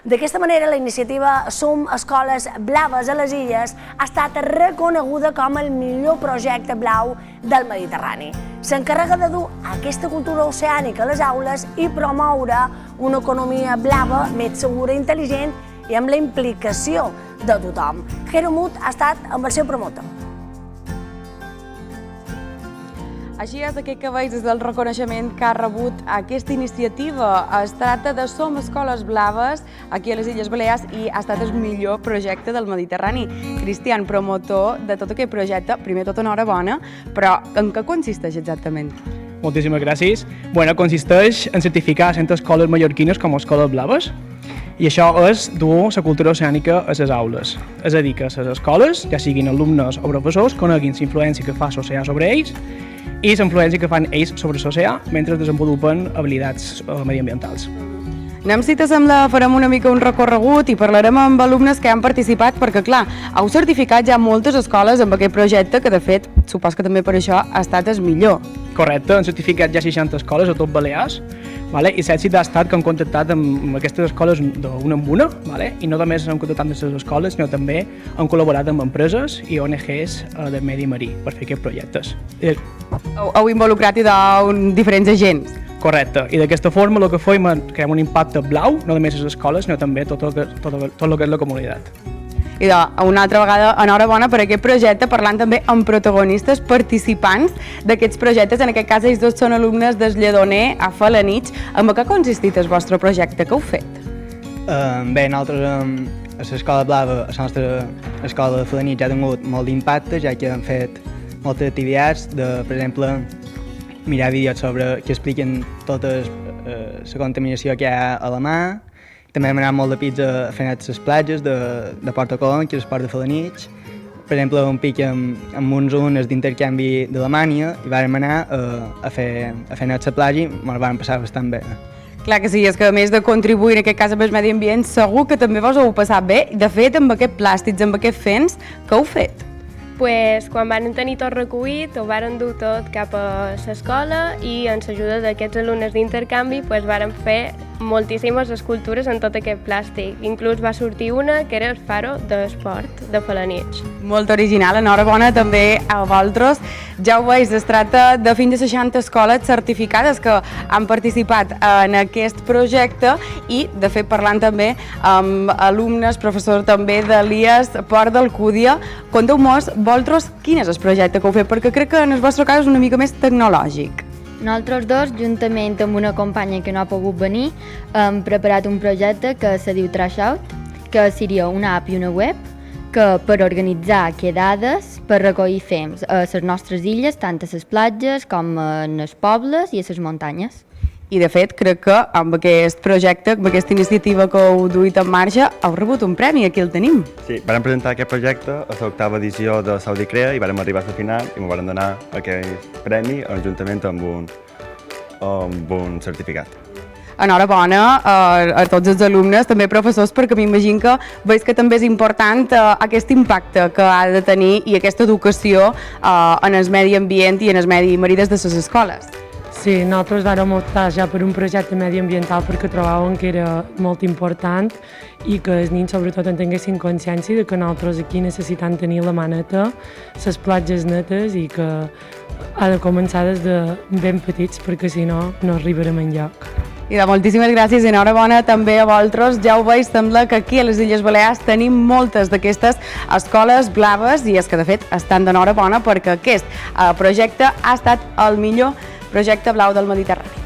D'aquesta manera, la iniciativa Som Escoles Blaves a les Illes ha estat reconeguda com el millor projecte blau del Mediterrani. S'encarrega de dur aquesta cultura oceànica a les aules i promoure una economia blava més segura i intel·ligent i amb la implicació de tothom. Jero Mut ha estat amb el seu promotor. Així és aquest que veus des del reconeixement que ha rebut aquesta iniciativa. Es tracta de Som Escoles Blaves aquí a les Illes Balears i ha estat el millor projecte del Mediterrani. Cristian, promotor de tot aquest projecte, primer tot enhorabona, però en què consisteix exactament? Moltíssimes gràcies. Bueno, consisteix en certificar 100 escoles mallorquines com a escoles blaves i això és dur la cultura oceànica a les aules. És a dir, que les escoles, ja siguin alumnes o professors, coneguin la influència que fa l'oceà sobre ells i la influència que fan ells sobre l'oceà mentre desenvolupen habilitats mediambientals. Anem, si t'assembla, farem una mica un recorregut i parlarem amb alumnes que han participat perquè, clar, heu certificat ja moltes escoles amb aquest projecte que, de fet, supos que també per això ha estat el millor. Correcte, han certificat ja 60 escoles a tot Balears, i l'èxit ha estat que han contactat amb aquestes escoles d'una en una, i no només han contactat amb les escoles, sinó també han col·laborat amb empreses i ONGs de medi marí per fer aquests projectes. Heu involucrat diferents agents. Correcte, i d'aquesta forma el que fem és crear un impacte blau, no només a les escoles, sinó també tot el que és la comunitat. I una altra vegada, enhorabona per aquest projecte, parlant també amb protagonistes participants d'aquests projectes. En aquest cas, ells dos són alumnes del Lledoner a Felanitx. En què ha consistit el vostre projecte? Què heu fet? Bé, nosaltres a l'Escola Blava, a la nostra escola de Felanitx, ha tingut molt d'impacte, ja que hem fet moltes activitats, per exemple, mirar vídeos que expliquen tota la contaminació que hi ha a la mar. També hem anat molt de pizza a fer net les platges de Porta Colom, que és el port de Felanitx. Per exemple, un pic amb uns alumnes d'intercanvi d'Alemanya i vàrem anar a fer net la platja i ens vam passar bastant bé. Clar que sí, és que a més de contribuir en aquest cas amb el medi ambient, segur que també vos ho heu passat bé. De fet, amb aquests plàstics, amb aquests fens, què heu fet? Quan van tenir tot recollit, ho varen dur tot cap a l'escola i amb l'ajuda d'aquests alumnes d'intercanvi varen fer moltíssimes escultures en tot aquest plàstic. Inclús va sortir una que era el faro d'esport de Felanitx. Molt original, enhorabona també a vosaltres. Ja ho veus, es tracta de fins a 60 escoles certificades que han participat en aquest projecte i, de fet, parlant també amb alumnes, professors també de l'IES Port d'Alcúdia. Conteu-nos, vosaltres, quin és el projecte que heu fet? Perquè crec que en el vostre cas és una mica més tecnològic. Nosaltres dos, juntament amb una companya que no ha pogut venir, hem preparat un projecte que se diu Trash Out, que seria una app i una web que per organitzar quedades per recollir fems a les nostres illes, tant a les platges com en els pobles i a les muntanyes. I, de fet, crec que amb aquest projecte, amb aquesta iniciativa que heu duit en marxa, heu rebut un premi, aquí el tenim. Sí, vam presentar aquest projecte a l'octava edició de Saudi Crea i vam arribar a la final i ens van donar aquest premi juntament amb un certificat. Enhorabona a tots els alumnes, també professors, perquè m'imagino que veus que també és important aquest impacte que ha de tenir i aquesta educació en el medi ambient i en el medi marí des de les escoles. Sí, nosaltres vàrem optar ja per un projecte mediambiental perquè trobàvem que era molt important i que els nens sobretot en tinguessin consciència de que nosaltres aquí necessitem tenir la mà neta, les platges netes i que ha de començar des de ben petits perquè si no, no arribarem enlloc. I moltíssimes gràcies i enhorabona també a vosaltres. Ja ho veus, sembla que aquí a les Illes Balears tenim moltes d'aquestes escoles blaves i és que de fet estan d'enhorabona perquè aquest projecte ha estat el millor projecte blau del Mediterrani.